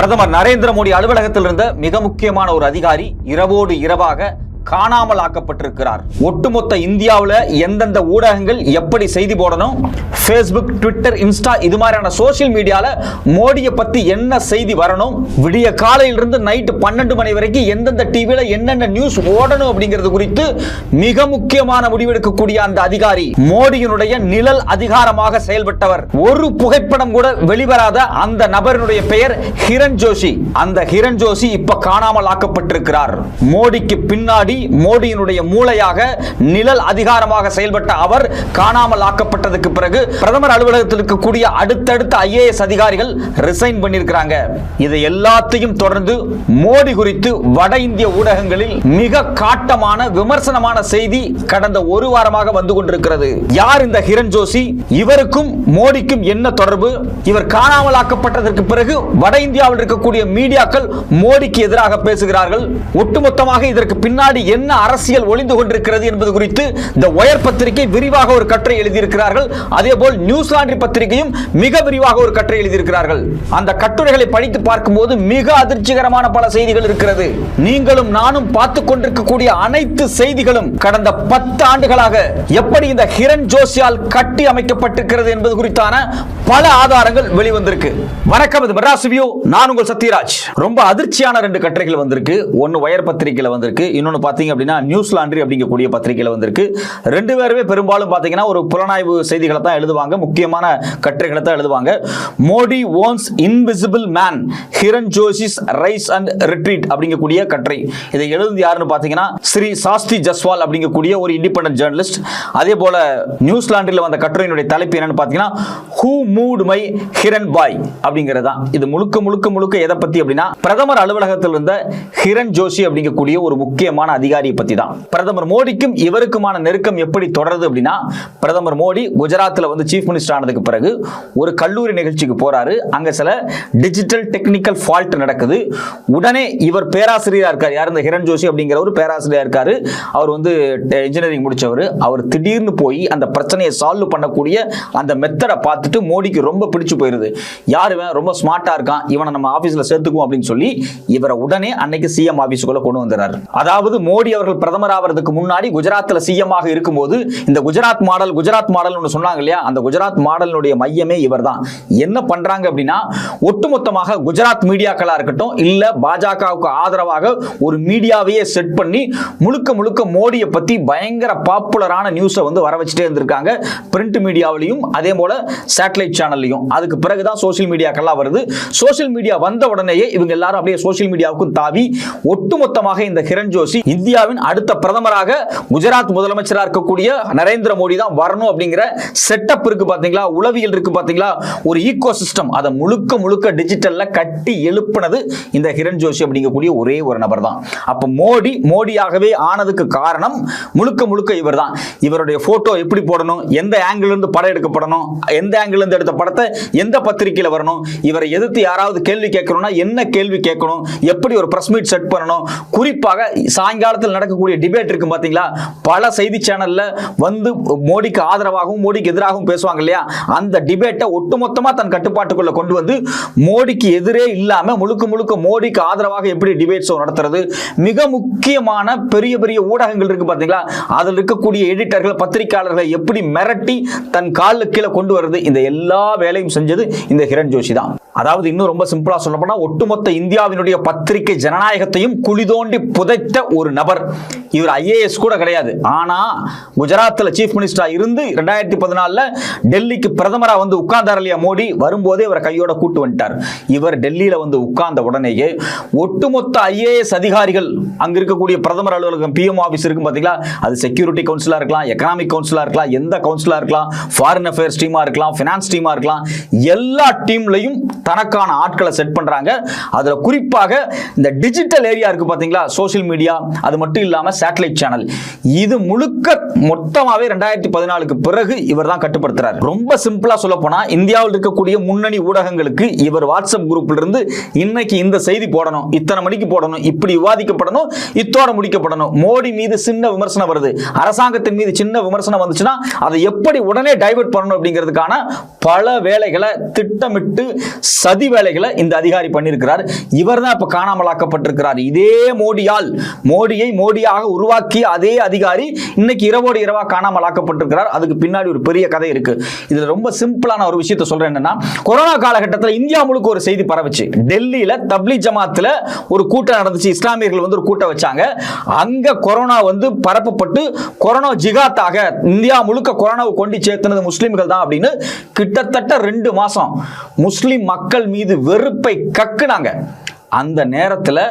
பிரதமர் நரேந்திர மோடி அலுவலகத்தில் இருந்த மிக முக்கியமான ஒரு அதிகாரி இரவோடு இரவாக காணாமல் ஆக்கப்பட்டிருக்கிறார். ஒட்டுமொத்த இந்தியாவில் எந்தெந்த ஊடகங்கள் எப்படி செய்தி போடணும், Facebook, Twitter, Insta இது மாதிரியான சோசியல் மீடியால மோடியை பத்தி என்ன செய்தி வரணும், விடிய காலையிலிருந்து நைட்டு 12 மணி வரைக்கும் எந்தெந்த டிவில என்னென்ன நியூஸ் ஓடணும் அப்படிங்கிறது குறித்து மிக முக்கியமான முடிவெடுக்கக்கூடிய அந்த அதிகாரி மோடியினுடைய நிழல் அதிகாரமாக செயல்பட்டவர். ஒரு புகைப்படம் கூட வெளிவராத அந்த நபரினுடைய பெயர் ஹிரண் ஜோஷி. அந்த ஹிரண் ஜோஷி இப்ப காணாமல் ஆக்கப்பட்டிருக்கிறார். மோடிக்கு பின்னாடி மோடியினுடைய மூளையாக நிழல் அதிகாரமாக செயல்பட்ட அவர் காணாமல் ஆக்கப்பட்டதுக்கு பிறகு பிரதமர் அலுவலகத்தில் இருக்கக்கூடிய அடுத்தடுத்த IAS அதிகாரிகள் ரிசைன் பண்ணியிருக்கிறாங்க. இதை எல்லாத்தையும் தொடர்ந்து மோடி குறித்து வட இந்திய ஊடகங்களில் மிக காட்டமான விமர்சனமான செய்தி கடந்த ஒரு வாரமாக வந்து கொண்டிருக்கிறது. யார் இந்த ஹிரண் ஜோஷி? இவருக்கும் மோடிக்கும் என்ன தொடர்பு? இவர் காணாமல் ஆக்கப்பட்டதற்கு பிறகு வட இந்தியாவில் இருக்கக்கூடிய மீடியாக்கள் மோடிக்கு எதிராக பேசுகிறார்கள். ஒட்டுமொத்தமாக இதற்கு பின்னாடி என்ன அரசியல் ஒளிந்து கொண்டிருக்கிறது என்பது குறித்து இந்த ஒயர் பத்திரிகை விரிவாக ஒரு கட்டுரை எழுதியிருக்கிறார்கள். அதேபோல் நியூஸ் லாண்ட்ரி பத்திரிகையும் மிக விரிவாக ஒரு கட்டுரை எழுதியிருக்கிறார்கள். அந்த கட்டுரைகளை படித்து பார்க்கும்போது மிக அதிர்ச்சிகரமான பல செய்திகள் இருக்கிறது. நீங்களும் நானும் பார்த்துக் கொண்டிருக்கக்கூடிய அனைத்து செய்திகளும் கடந்த 10 ஆண்டுகளாக எப்படி இந்த ஹிரண் ஜோஷியால் கட்டி அமைக்கப்பட்டிருக்கிறது என்பது குறித்தான பல ஆதாரங்கள் வெளிவந்திருக்கு. வணக்கம், இது மெட்ராஸ் ரிவ்யூ. நான் உங்கள் சத்யராஜ். ரொம்ப அதிர்ச்சியான 2 கட்டுரைகள் வந்திருக்கு. ஒன்னு ஒயர் பத்திரிகையில வந்திருக்கு, இன்னொன்னு பாத்தீங்க அப்படின்னா நியூஸ் லாண்ட்ரி அப்படிங்கக்கூடிய பத்திரிகையில வந்திருக்கு. 2 பேருமே பெரும்பாலும் பாத்தீங்கன்னா ஒரு புலனாய்வு செய்திகளை தான் எழுதுவாங்க, முக்கியமான கட்டுரைகளை தான் எழுதுவாங்க. Modi once invisible man, Hiren Joshi's rise and retreat அப்படிங்கக்கூடிய கட்டுரை. இதை எழுதுது யாருன்னு பாத்தீங்கன்னா ஸ்ரீ சாஸ்தி ஜஸ்வால் அப்படிங்கக்கூடிய ஒரு இண்டிபெண்டன்ட் ஜேர்னலிஸ்ட். அதே போல நியூஸ் லாண்ட்ரியில் வந்த கட்டுரையினுடைய தலைப்பு என்னன்னு பாத்தீங்கன்னா ஹூ மூவ்ட் மை ஹிரண் பாய் அப்படிங்கிறதா. இது முழுக்க முழுக்க முழுக்க எதை பத்தி அப்படின்னா பிரதமர் அலுவலகத்தில் இருந்த ஹிரண் ஜோஷி அப்படிங்கக்கூடிய ஒரு முக்கியமான அதிகாரியை பத்தி தான். பிரதமர் மோடிக்கும் இவருக்குமான நெருக்கம் எப்படி தொடருது அப்படின்னா, பிரதமர் மோடி குஜராத்தில் வந்து சீஃப் மினிஸ்டர் ஆனதுக்கு பிறகு ஒரு கல்லூரி நிகழ்ச்சிக்கு போறாரு. அங்க சில டிஜிட்டல் டெக்னிக்கல் ஃபால்ட் நடக்குது. உடனே இவர் பேராசிரியரா இருக்காரு. யார்? இந்த ஹிரண் ஜோஷி அப்படிங்கிற ஒரு பேராசிரியரா இருக்காரு. அவர் வந்து இன்ஜினியரிங் முடிச்சவர். அவர் திடீர்னு போய் அந்த பிரச்சனையை சால்வ் பண்ணக்கூடிய அந்த மெத்தடை பார்த்துட்டு மோடிக்கு ரொம்ப பிடிச்சு போயிருது. யாருவன் ரொம்ப ஸ்மார்ட்டா இருக்கான், இவனை நம்ம ஆபீஸ்ல சேர்த்துக்குவோம் அப்படின்னு சொல்லி இவரை உடனே அன்னைக்கு சிஎம் ஆபீஸுக்குள்ள கொண்டு வந்துறாரு. அதாவது மோடி அவர்கள் பிரதமர் ஆவறதுக்கு முன்னாடி குஜராத்ல சிஎம் ஆக இருக்கும்போது இந்த குஜராத் மாடல் ஒன்று சொன்னாங்க இல்லையா, அந்த குஜராத் மாடலுடைய மையமே இவர்தான். என்ன பண்றாங்க அப்படின்னா ஒட்டுமொத்தமாக குஜராத் மீடியாக்களா இருக்கட்டும், இல்ல பாஜகவுக்கு ஆதரவாக ஒரு மீடியாவையே செட் பண்ணி முழுக்க முழுக்க மோடியை பத்தி பயங்கர பாப்புலரான நியூஸை வந்து வர வச்சுட்டே இருந்திருக்காங்க. பிரிண்ட் மீடியாவிலையும் அதே போல சேட்டலைட் சேனல்லையும். அதுக்கு பிறகுதான் சோசியல் மீடியாக்கெல்லாம் வருது. சோசியல் மீடியா வந்த உடனேயே இவங்க எல்லாரும் அப்படியே சோசியல் மீடியாவுக்கும் தாவி ஒட்டுமொத்தமாக இந்த ஹிரண் ஜோஷி இந்தியாவின் அடுத்த பிரதமராக குஜராத் முதலமைச்சராக இருக்கக்கூடிய நரேந்திர மோடி தான் வரணும் அப்படிங்கிற செட்டப் இருக்கு பாத்தீங்களா, உளவியல் இருக்கு பாத்தீங்களா, ஒரு ஈகோ சிஸ்டம். அதை முழுக்க முழுக்க டிஜிட்டல்ல கட்டி எழுப்புனது இந்த ஹிரண் ஜோஷி அப்படிங்கக்கூடிய ஒரே ஒரு நபர் தான். அப்ப மோடியாகவே ஆனதுக்கு காரணம் முழுக்க முழுக்க இவர் தான். இவருடைய போட்டோ எப்படி போடணும், எந்த ஆங்கிள் இருந்து படம் எடுக்கப்படணும், எந்த ஆங்கிள் இருந்து எடுத்த படத்தை எந்த பத்திரிகையில வரணும், இவரை எதிர்த்து யாராவது கேள்வி கேட்கணும்னா என்ன கேள்வி கேட்கணும், எப்படி ஒரு பிரஸ் மீட் செட் பண்ணணும். குறிப்பாக சாயங்காலத்தில் நடக்கக்கூடிய டிபேட் இருக்கு பாத்தீங்களா, பல செய்தி சேனல்ல வந்து மோடிக்கு ஆதரவாகவும் மோடிக்கு எதிராகவும் பேசுவாங்க இல்லையா, அந்த டிபேட்டை ஒட்டுமொத்தமா தன் கட்டுப்பாட்டுக்குள்ள கொண்டு வந்து மோடிக்கு எதிரே இல்லாம முழுக்க முழுக்க மோடிக்கு ஆதரவாக எப்படி டிபேட்ஸ் நடத்துறது. மிக முக்கியமான பெரிய பெரிய ஊடகங்கள் இருக்கு பாத்தீங்களா, அதில் இருக்கக்கூடிய எடிட்டர்கள் பத்திரிகையாளர்களை எப்படி மிரட்டி தன் காலுக்கு கீழே கொண்டு வருது. இந்த எல்லா வேலையும் செஞ்சது இந்த ஹிரண் ஜோஷி தான். அதாவது இன்னும் ரொம்ப சிம்பிளா சொல்ல போனா ஒட்டுமொத்த இந்தியாவினுடைய பத்திரிகை ஜனநாயகத்தையும் குழி தோண்டி புதைத்த ஒரு நபர். இவர் IAS கூட கிடையாது. ஆனா குஜராத்ல சீஃப் மினிஸ்டரா இருந்து 2014 டெல்லிக்கு பிரதமரா வந்து உட்கார்ந்தார் இல்லையா மோடி, வரும்போதே இவரை கையோட கூட்டு வந்துட்டார். இவர் டெல்லியில வந்து உட்கார்ந்த உடனேயே ஒட்டுமொத்த IAS அதிகாரிகள் அங்க இருக்கக்கூடிய பிரதமர் அலுவலகம் PM ஆபீஸ் இருக்கு பாத்தீங்களா, அது செக்யூரிட்டி கவுன்சிலா இருக்கலாம், எக்கனாமிக் கவுன்சிலா இருக்கலாம், எந்த கவுன்சிலா இருக்கலாம், ஃபாரின் அஃபேர்ஸ் டீமா இருக்கலாம், பினான்ஸ் டீமா இருக்கலாம், எல்லா டீம்லையும் தனக்கான ஆட்களை செட் பண்றாங்க. அதுல குறிப்பாக இந்த டிஜிட்டல் ஏரியா இருக்கு பாத்தீங்களா, சோசியல் மீடியா அது மட்டும் இல்லாம சேட்டலைட் சேனல், இது முழுக்க மொத்தமாவே 2014க்கு பிறகு இவர் தான் கட்டுப்படுத்துறார். ரொம்ப சிம்பிளா சொல்ல போனா இந்தியாவில் இருக்கக்கூடிய முன்னணி ஊடகங்களுக்கு இவர் வாட்ஸ்அப் குரூப்ல இருந்து இன்னைக்கு இந்த செய்தி போடணும், இத்தனை மணிக்கு போடணும், இப்படி விவாதிக்கப்படணும், இத்தோட முடிக்கப்படணும். மோடி மீது சின்ன விமர்சனம் வருது, அரசாங்கத்தின் மீது சின்ன விமர்சனம் வந்துச்சுன்னா அதை எப்படி உடனே டைவர்ட் பண்ணணும் அப்படிங்கிறதுக்கான பல வேலைகளை திட்டமிட்டு சதி வேலைகளை இந்த அதிகாரி பண்ணியிருக்கிறார். இவர் தான் இப்ப காணாமலாக்கப்பட்டிருக்கிறார். இதே மோடியை மோடியாக உருவாக்கிய அதே அதிகாரி இன்னைக்கு இரவோடு இரவா காணாமலாக்கப்பட்டிருக்கிறார். அதுக்கு பின்னாடி ஒரு பெரிய கதை இருக்கு. இதுல ரொம்ப சிம்பிளான ஒரு விஷயத்தை சொல்றேன். என்னன்னா, கொரோனா காலகட்டத்தில் இந்தியா முழுக்க ஒரு செய்தி பரவுச்சு. டெல்லியில தப்லீக் ஜமாத்துல ஒரு கூட்டம் நடந்துச்சு, இஸ்லாமியர்கள் வந்து ஒரு கூட்டம் வச்சாங்க. அங்க கொரோனா வந்து பரப்பப்பட்டு கொரோனா ஜிகாத்தாக இந்தியா முழுக்க கொரோனாவை கொண்டு சேர்த்தது முஸ்லிம்கள் தான் அப்படின்னு கிட்டத்தட்ட 2 மாசம் முஸ்லிம் மக்கள் மீது வெறுப்பை கக்குனாங்க. அந்த நேரத்தில்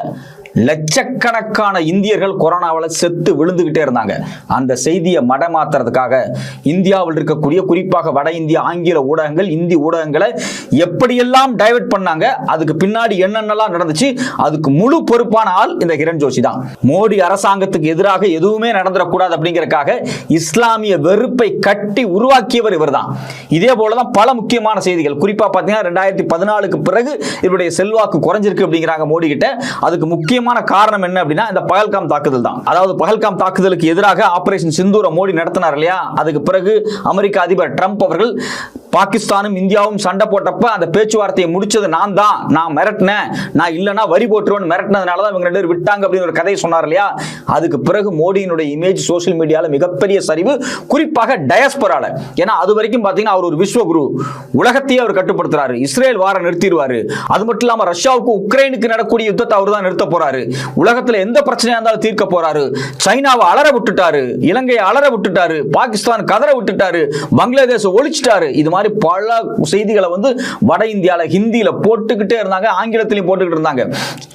லட்சக்கணக்கான இந்தியர்கள் கொரோனாவில் செத்து விழுந்துகிட்டே இருந்தாங்க. அந்த செய்தியை மடமாத்துறதுக்காக இந்தியாவில் இருக்கக்கூடிய குறிப்பாக வட இந்திய ஆங்கில ஊடகங்கள், இந்தி ஊடகங்களை எப்படியெல்லாம் டைவர்ட் பண்ணாங்க, அதுக்கு பின்னாடி என்னென்னலாம் நடந்துச்சு, அதுக்கு முழு பொறுப்பான ஆள் இந்த கிரண் ஜோஷி தான். மோடி அரசாங்கத்துக்கு எதிராக எதுவுமே நடந்துடக்கூடாது அப்படிங்கறதுக்காக இஸ்லாமிய வெறுப்பை கட்டி உருவாக்கியவர் இவர் தான். இதே போலதான் பல முக்கியமான செய்திகள், குறிப்பா பாத்தீங்கன்னா 2014க்கு பிறகு இவருடைய செல்வாக்கு குறைஞ்சிருக்கு அப்படிங்கிறாங்க மோடி கிட்ட. அதுக்கு முக்கிய காரணம் என்ன அப்படின்னா இந்த பஹல்காம் தாக்குதல் தான். அதாவது பஹல்காம் தாக்குதலுக்கு எதிராக ஆபரேஷன் சிந்தூரை மோடி நடத்தினார் இல்லையா, அதுக்கு பிறகு அமெரிக்க அதிபர் ட்ரம்ப் அவர்கள் பாகிஸ்தானும் இந்தியாவும் சண்டை போட்டப்ப அந்த பேச்சுவார்த்தையை முடிச்சது நான் மிரட்டினேன், நான் இல்லைன்னா வரி போட்டுருவேன் மிரட்டினதுனால தான் இவங்க 2 பேரும் விட்டாங்க அப்படின்னு ஒரு கதையை சொன்னார் இல்லையா. அதுக்கு பிறகு மோடியினுடைய இமேஜ் சோசியல் மீடியால மிகப்பெரிய சரிவு, குறிப்பாக டயஸ்போரால. ஏன்னா அது வரைக்கும் பாத்தீங்கன்னா அவர் ஒரு விஸ்வகுரு, உலகத்தையே அவர் கட்டுப்படுத்துறாரு, இஸ்ரேல் வார நிறுத்திடுவாரு, அது மட்டும் இல்லாம ரஷ்யாவுக்கு உக்ரைனுக்கு நடக்கூடிய யுத்தத்தை அவர் தான் நிறுத்த போறாரு, உலகத்துல எந்த பிரச்சனையா இருந்தாலும் தீர்க்க போறாரு, சைனாவை அலற விட்டுட்டாரு, இலங்கையை அலற விட்டுட்டாரு, பாகிஸ்தான் கதற விட்டுட்டாரு, பங்களாதேஷ் ஒழிச்சிட்டாரு. இது மாதிரி பல செய்திகளை வந்து வட இந்தியால ஹிந்தியில போட்டுக்கிட்டே இருந்தாங்க, ஆங்கிலத்திலையும் போட்டுக்கிட்டு இருந்தாங்க.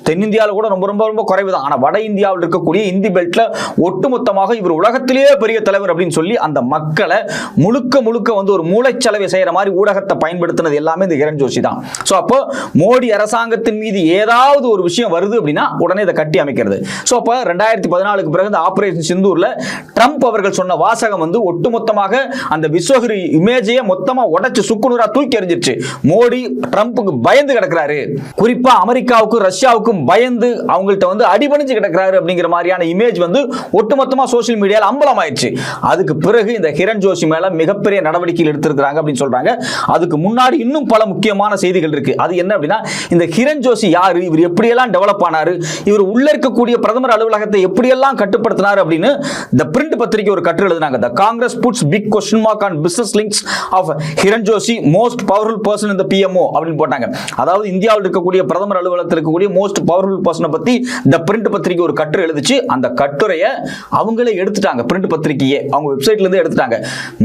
தென்னிந்தியாவில் கூட ரொம்ப ரொம்ப ரொம்ப குறைவு தான். ஆனா வட இந்தியாவில் இருக்கக்கூடிய இந்தி பெல்ட்ல ஒட்டுமொத்தமாக இவர் உலகத்திலேயே பெரிய தலைவர் அப்படின்னு சொல்லி அந்த மக்களை முழுக்க முழுக்க வந்து ஒரு மூளைச்சலவை செய்யற மாதிரி ஊடகத்தை பயன்படுத்தினது எல்லாமே இந்த கிரண் ஜோஷி தான். சோ அப்போ மோடி அரசாங்கத்தின் மீது ஏதாவது ஒரு விஷயம் வருது அப்படின்னா உடனே இதை கட்டி அமைக்கிறது. சோ அப்ப 2014க்கு பிறகு இந்த ஆபரேஷன் சிந்தூர்ல ட்ரம்ப் அவர்கள் சொன்ன வாசகம் வந்து ஒட்டுமொத்தமாக அந்த விஸ்வகுரு இமேஜையே மொத்தமா உடைச்சு சுக்குநூறா தூக்கி எறிஞ்சிருச்சு. மோடி ட்ரம்புக்கு பயந்து கிடக்கிறாரு, குறிப்பா அமெரிக்காவுக்கும் ரஷ்யாவுக்கும் பயந்து அவங்கள்ட்ட வந்து அடிபணிஞ்சு கிடக்கிறாரு அப்படிங்கிற மாதிரியான இமேஜ் வந்து ஒட்டுமொத்தமா சோசியல் மீடியால அம்பலம் ஆயிடுச்சு. அதுக்கு பிறகு இந்த கிரண் ஜோஷி மேல மிகப்பெரிய நடவடிக்கைகள் எடுத்திருக்காங்க அப்படின்னு சொல்றாங்க. அதுக்கு முன்னாடி இன்னும் பல முக்கியமான செய்திகள் இருக்கு. அது என்ன அப்படின்னா, இந்த கிரண் ஜோஷி யாரு, இவர் எப்படியெல்லாம் டெவலப் ஆனாரு, இவர் உள்ள இருக்கக்கூடிய பிரதமர் அலுவலகத்தை எப்படியெல்லாம் கட்டுப்படுத்தினார் அப்படின்னு தி பிரிண்ட் பத்திரிகை ஒரு கட்டுரை எழுதினாங்க. The Congress puts big question mark on business links of Kiran Joshi most powerful person in the PMO அப்படின்னு போட்டாங்க. அதாவது இந்தியாவில் இருக்கக்கூடிய பிரதமர் அலுவலகத்தில் இருக்கக்கூடிய மோஸ்ட் பவர்ஃபுல் பர்சனை பத்தி தி பிரிண்ட் பத்திரிகை ஒரு கட்டுரை எழுதிச்சு. அந்த கட்டுரையை அவங்களே எடுத்துட்டாங்க, பிரிண்ட் பத்திரிகையே அவங்க வெப்சைட்ல இருந்து எடுத்துட்டாங்க,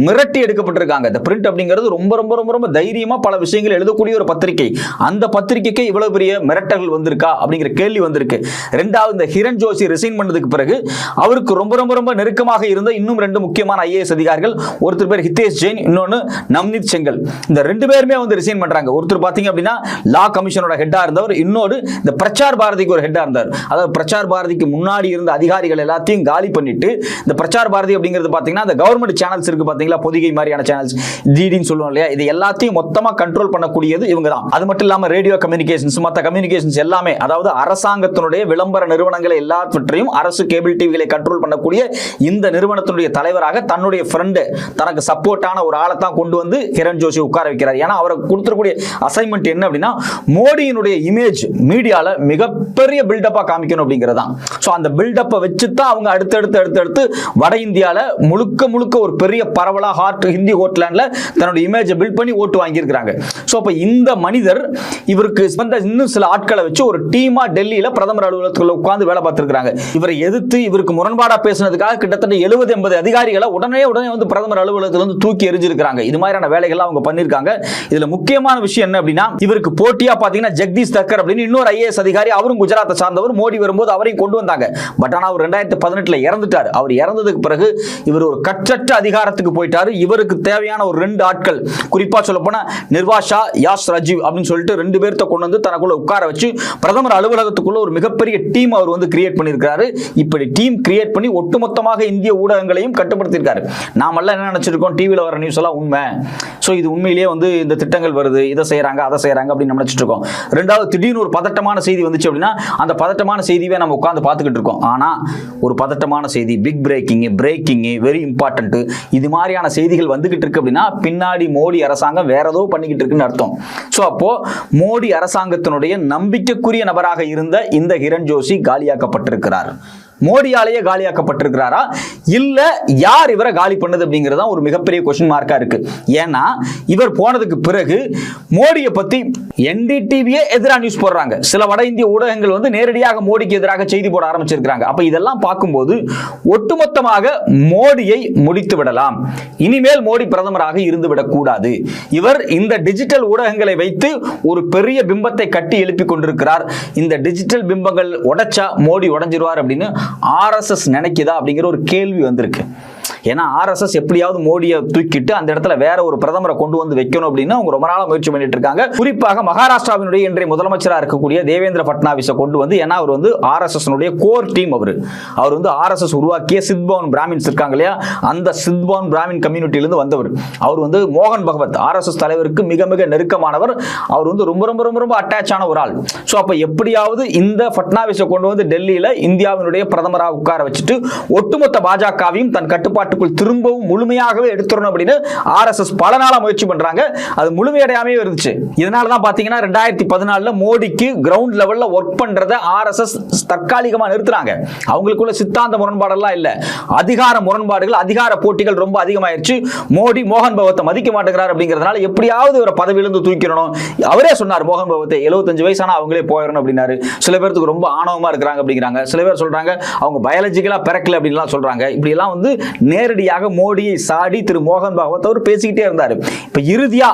மிரட்டி எடுக்கப்பட்டிருக்காங்க. தி பிரிண்ட் அப்படிங்கிறது ரொம்ப ரொம்ப ரொம்ப ரொம்ப தைரியமா பல விஷயங்கள் எழுதக்கூடிய ஒரு பத்திரிகை. அந்த பத்திரிகைக்கு இவ்வளவு பெரிய மிரட்டல்கள் வந்திருக்கா அப்படிங்கிற கேள்வி வந்திருக்கு. ரெண்டாவது, இந்த கிரண் ஜோஷி ரிசைன் பண்ணதுக்கு பிறகு அவருக்கு ரொம்ப ரொம்ப ரொம்ப நெருக்கமாக இருந்த இன்னும் 2 முக்கியமான ஐஏஎஸ் அதிகாரிகள், ஒருத்தர் பேர் ஹிதேஷ் ஜெயின், இன்னொன்னு நவ்னீத் செங்கல். இந்த 2 பேருமே வந்து ரிசைன் பண்றாங்க. ஒருத்தர் பாத்தீங்க அப்படின்னா லா கமிஷனோட ஹெட்டா இருந்தவர், இன்னொரு இந்த பிரச்சார் பாரதிக்கு ஒரு ஹெட்டா இருந்தார். அதாவது பிரச்சார் பாரதிக்கு முன்னாடி இருந்த அதிகாரிகள் எல்லாத்தையும் காலி பண்ணிட்டு இந்த பிரச்சார் பாரதி அப்படிங்கிறது பாத்தீங்கன்னா இந்த கவர்மெண்ட் சேனல்ஸ் இருக்கு பாத்தீங்களா, பொதிகை மாதிரியான சேனல்ஸ், டிடின்னு சொல்லுவோம் இல்லையா, இது எல்லாத்தையும் மொத்தமா கண்ட்ரோல் பண்ணக்கூடியது இவங்க தான். அது மட்டும் இல்லாம ரேடியோ கம்யூனிகேஷன்ஸ், மற்ற கம்யூனிகேஷன்ஸ் எல்லாமே, அதாவது அரசாங்கத்தினுடைய விளம்பர நிறுவனங்களை எல்லாவற்றையும் அரசு கேபிள் டிவிகளை கண்ட்ரோல் பண்ணக்கூடிய இந்த நிறுவனத்தினுடைய தலைவராக தன்னுடைய ஃப்ரெண்டு, தனக்கு சப்போர்ட்டான ஒரு ஆளை தான் கொண்டு வந்து கிரண் ஜோஷி உட்கார வைக்கிறார். ஏன்னா அவருக்கு கொடுத்திருக்கக்கூடிய அசைன்மெண்ட் என்ன அப்படின்னா, மோடியினுடைய இமேஜ் மீடியால மிகப்பெரிய பில்டப்பா காமிக்கணும் அப்படிங்கிறதா. சோ அந்த பில்டப்பை வச்சு தான் அவங்க அடுத்தடுத்து வட இந்தியால முழுக்க முழுக்க ஒரு பெரிய பரவலா ஹார்ட் ஹிந்தி ஹோட்லேண்ட்ல தன்னுடைய இமேஜை பில்ட் பண்ணி ஓட்டு வாங்கியிருக்காங்க. சோ அப்ப இந்த மனிதர் இவருக்கு இன்னும் சில ஆட்களை வச்சு ஒரு டீமா டெல்லியில பிரதமர் அலுவலகத்தில் உட்கார்ந்து வேலை பார்த்திருக்காங்க. இவரை எதிர்த்து இவருக்கு முரண்பாடா பேசினதுக்காக கிட்டத்தட்ட 70-80 அதிகாரிகளை உடனே வந்து பிரதமர் அலுவலகத்தில் வந்து தூக்கி எறிஞ்சிருக்காங்க. இது மாதிரியான வேலை வேலைகள் அவங்க பண்ணிருக்காங்க. இதுல முக்கியமான விஷயம் என்ன அப்படின்னா, இவருக்கு போட்டியா பாத்தீங்கன்னா ஜெகதீஷ் தக்கர் அப்படின்னு இன்னொரு IAS அதிகாரி, அவரும் குஜராத்தை சார்ந்தவர். மோடி வரும்போது அவரையும் கொண்டு வந்தாங்க. பட் ஆனா அவர் 2018 இறந்துட்டார். அவர் இறந்ததுக்கு பிறகு இவர் ஒரு கற்றற்ற அதிகாரத்துக்கு போயிட்டாரு. இவருக்கு தேவையான ஒரு 2 ஆட்கள், குறிப்பா சொல்ல போனா நிர்வாஷா, யாஷ் ராஜீவ் அப்படின்னு சொல்லிட்டு 2 பேர்த்த கொண்டு வந்து தனக்குள்ள உட்கார வச்சு பிரதமர் அலுவலகத்துக்குள்ள ஒரு மிகப்பெரிய டீம் அவர் வந்து கிரியேட் பண்ணியிருக்காரு. இப்படி டீம் கிரியேட் பண்ணி ஒட்டுமொத்தமாக இந்திய ஊடகங்களையும் கட்டுப்படுத்தியிருக்காரு. நாமெல்லாம் என்ன நினைச்சிருக்கோம், டிவியில் வர நியூஸ் எல்லாம் உண்மை, ஸோ இது உண்மையிலேயே வந்து இந்த திட்டங்கள் வருது, இதை செய்யறாங்க அதை செய்யறாங்க அப்படின்னு நினைச்சிட்டு இருக்கோம். ரெண்டாவது, திடீர்னு ஒரு பதட்டமான செய்தி வந்துச்சு அப்படின்னா அந்த பதட்டமான செய்தியை நம்ம உட்கார்ந்து பார்த்துக்கிட்டு இருக்கோம். ஆனா ஒரு பதட்டமான செய்தி, பிக் பிரேக்கிங் வெரி இம்பார்ட்டன்ட், இது மாதிரியான செய்திகள் வந்துகிட்டு இருக்கு அப்படின்னா பின்னாடி மோடி அரசாங்கம் வேற ஏதோ பண்ணிக்கிட்டு இருக்குன்னு அர்த்தம். ஸோ அப்போ மோடி அரசாங்கத்தினுடைய நம்பிக்கைக்குரிய நபராக இருந்த இந்த கிரண் ஜோஷி காலியாக்கப்பட்டிருக்கிறார். மோடியாலேயே காலியாக்கப்பட்டிருக்கிறாரா, இல்ல யார் இவரை காலி பண்ணது அப்படிங்கிறதா ஒரு மிகப்பெரிய கொஸ்டின் மார்க்கா இருக்கு. ஏன்னா இவர் போனதுக்கு பிறகு மோடியை பத்தி NDTVயே எதிராக நியூஸ் போடுறாங்க. சில வட இந்திய ஊடகங்கள் வந்து நேரடியாக மோடிக்கு எதிராக செய்தி போட ஆரம்பிச்சிருக்காங்க. அப்ப இதெல்லாம் பார்க்கும்போது ஒட்டுமொத்தமாக மோடியை முடித்து விடலாம், இனிமேல் மோடி பிரதமராக இருந்து விடக்கூடாது. இவர் இந்த டிஜிட்டல் ஊடகங்களை வைத்து ஒரு பெரிய பிம்பத்தை கட்டி எழுப்பி கொண்டிருக்கிறார். இந்த டிஜிட்டல் பிம்பங்கள் உடைச்சா மோடி உடைஞ்சிருவார் அப்படின்னு RSS நினைக்குதா அப்படிங்கிற ஒரு கேள்வி வந்திருக்கு. ஏன்னா RSS எப்படியாவது மோடியை தூக்கிட்டு அந்த இடத்துல வேற ஒரு பிரதமரை கொண்டு வந்து வைக்கணும் அப்படின்னு அவங்க ரொம்ப நாளா முயற்சி பண்ணிட்டு இருக்காங்க. குறிப்பாக மகாராஷ்டிராவினுடைய இன்றைய முதலமைச்சராக இருக்கக்கூடிய தேவேந்திர பட்னாவிஸை கொண்டு வந்து, ஏன்னா அவர் வந்து RSS கோர் டீம், அவர் வந்து RSS உருவாக்கிய சித்பவன் பிராமின்ஸ் இருக்காங்க இல்லையா, அந்த சித்பவன் பிராமின் கம்யூனிட்டியிலிருந்து வந்தவர். அவர் வந்து மோகன் பகவத் RSS தலைவருக்கு மிக மிக நெருக்கமானவர். அவர் வந்து ரொம்ப ரொம்ப ரொம்ப ரொம்ப அட்டாச் ஆன ஒரு ஆள். ஸோ அப்ப எப்படியாவது இந்த பட்னாவிஸை கொண்டு வந்து டெல்லியில இந்தியாவினுடைய பிரதமராக உட்கார வச்சுட்டு ஒட்டுமொத்த பாஜகவையும் தன் கட்டுப்பாட்டுக்குள் திரும்பவும் முழுமையாகவே எடுத்துறணும் அப்படின்னு RSS பல நாளா முயற்சி பண்றாங்க. அது முழுமையடையாமே இருந்துச்சு. இதனால தான் பாத்தீங்கன்னா 2014 மோடிக்கு கிரவுண்ட் லெவல்ல ஒர்க் பண்றத RSS தற்காலிகமா நிறுத்துறாங்க. அவங்களுக்குள்ள சித்தாந்த முரண்பாடெல்லாம் இல்ல, அதிகார முரண்பாடுகள், அதிகார போட்டிகள் ரொம்ப அதிகமாயிருச்சு. மோடி மோகன் பகவத்தை மதிக்க மாட்டேங்கிறார் அப்படிங்கிறதுனால எப்படியாவது ஒரு பதவியிலிருந்து தூக்கிடணும். அவரே சொன்னார், மோகன் பகவத்தை 75 வயசான அவங்களே போயிடணும் அப்படின்னாரு. சில பேருக்கு ரொம்ப ஆணவமா இருக்கிறாங்க அப்படிங்கிறாங்க. சில பேர் சொல்றாங்க அவங்க பயாலஜிக்கலா பிறக்கல அப்படின்லாம் சொல்றாங்க. இப்படி எல்லாம் வந்து நேரடியாக மோடியை சாடி திரு மோகன் பகவத் அவர் பேசிக்கிட்டே இருந்தாரு. இப்ப இறுதியா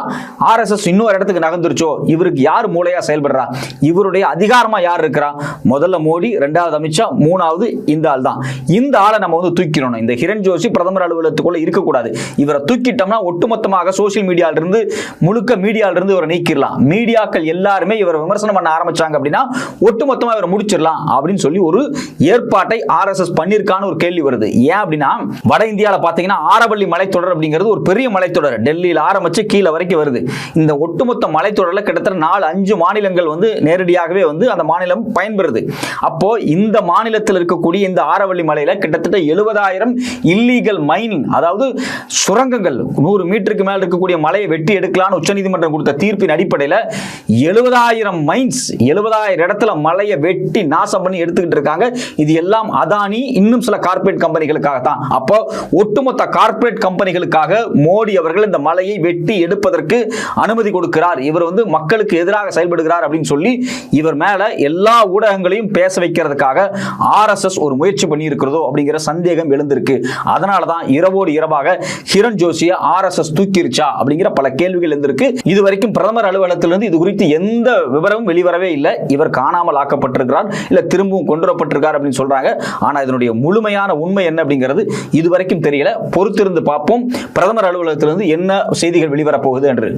RSS இன்னொரு இடத்துக்கு நகர்ந்துருச்சோ, இவருக்கு யார் மூளையா செயல்படுறா, இவருடைய அதிகாரமா யார் இருக்கிறா, முதல்ல மோடி, இரண்டாவது அமித்ஷா, மூணாவது இந்த ஆள் தான். இந்த ஆளை நம்ம வந்து தூக்கிடணும். இந்த கிரண் ஜோஷி பிரதமர் அலுவலகத்துக்குள்ள இருக்கக்கூடாது. இவரை தூக்கிட்டோம்னா ஒட்டுமொத்தமாக சோசியல் மீடியால இருந்து, முழுக்க மீடியால இருந்து இவரை நீக்கிடலாம். மீடியாக்கள் எல்லாருமே இவரை விமர்சனம் பண்ண ஆரம்பிச்சாங்க அப்படின்னா ஒட்டுமொத்தமா இவரை முடிச்சிடலாம் அப்படின்னு சொல்லி ஒரு ஏற்பாட்டை RSS பண்ணிருக்கான்னு ஒரு கேள்வி வருது. ஏன் அப்படின்னா வட இந்தியாவில் பார்த்தீங்கன்னா ஆரவல்லி மலைத்தொடர் அப்படிங்கிறது ஒரு பெரிய மலைத்தொடர், டெல்லியில் ஆரம்பிச்சு கீழே வரைக்கும் வருது. இந்த ஒட்டுமொத்த மலைத்தொடரில் கிட்டத்தட்ட 4-5 மாநிலங்கள் வந்து நேரடியாகவே வந்து அந்த மாநிலம் பயன்பெறுது. அப்போ இந்த மாநிலத்தில் இருக்கக்கூடிய இந்த ஆரவல்லி மலையில கிட்டத்தட்ட 70,000 இல்லீகல் மைனிங், அதாவது சுரங்கங்கள், 100 மீட்டருக்கு மேல் இருக்கக்கூடிய மலையை வெட்டி எடுக்கலாம்னு உச்சநீதிமன்றம் கொடுத்த தீர்ப்பின் அடிப்படையில் 70,000 மைன்ஸ், 70,000 இடத்துல மலையை வெட்டி நாசம் பண்ணி எடுத்துக்கிட்டு இருக்காங்க. இது எல்லாம் அதானி, இன்னும் சில கார்ப்பரேட் கம்பெனிகளுக்காக தான். அப்போ ஒட்டுமொத்த கார்ப்பரேட் கம்பெனிகளுக்காக மோடி அவர்கள் இந்த மலையை வெட்டி எடுப்பதற்கு அனுமதி கொடுக்கிறார், இவர் வந்து மக்களுக்கு எதிராக செயல்படுகிறார் அப்படின்னு சொல்லி இவர் மேல எல்லா ஊடகங்களையும் பேச வைக்கிறதுக்காக RSS ஒரு முயற்சி பண்ணி இருக்கிறதோ அப்படிங்கிற சந்தேகம் எழுந்திருக்கு. அதனாலதான் இரவோடு இரவாக கிரண் ஜோஷியை RSS தூக்கிருச்சா அப்படிங்கிற பல கேள்விகள் எழுந்திருக்கு. இதுவரைக்கும் பிரதமர் அலுவலகத்திலிருந்து இது குறித்து எந்த விவரமும் வெளிவரவே இல்லை. இவர் காணாமல் ஆக்கப்பட்டிருக்கிறார், இல்ல திரும்பவும் கொண்டு வரப்பட்டிருக்கார் அப்படின்னு சொல்றாங்க. ஆனா இதனுடைய முழுமையான உண்மை என்ன அப்படிங்கிறது இதுவரைக்கும் தெரியல. பொறுத்திருந்து பார்ப்போம் பிரதமர் அலுவலகத்திலிருந்து என்ன செய்திகள் வெளிவரப்போகுது என்று.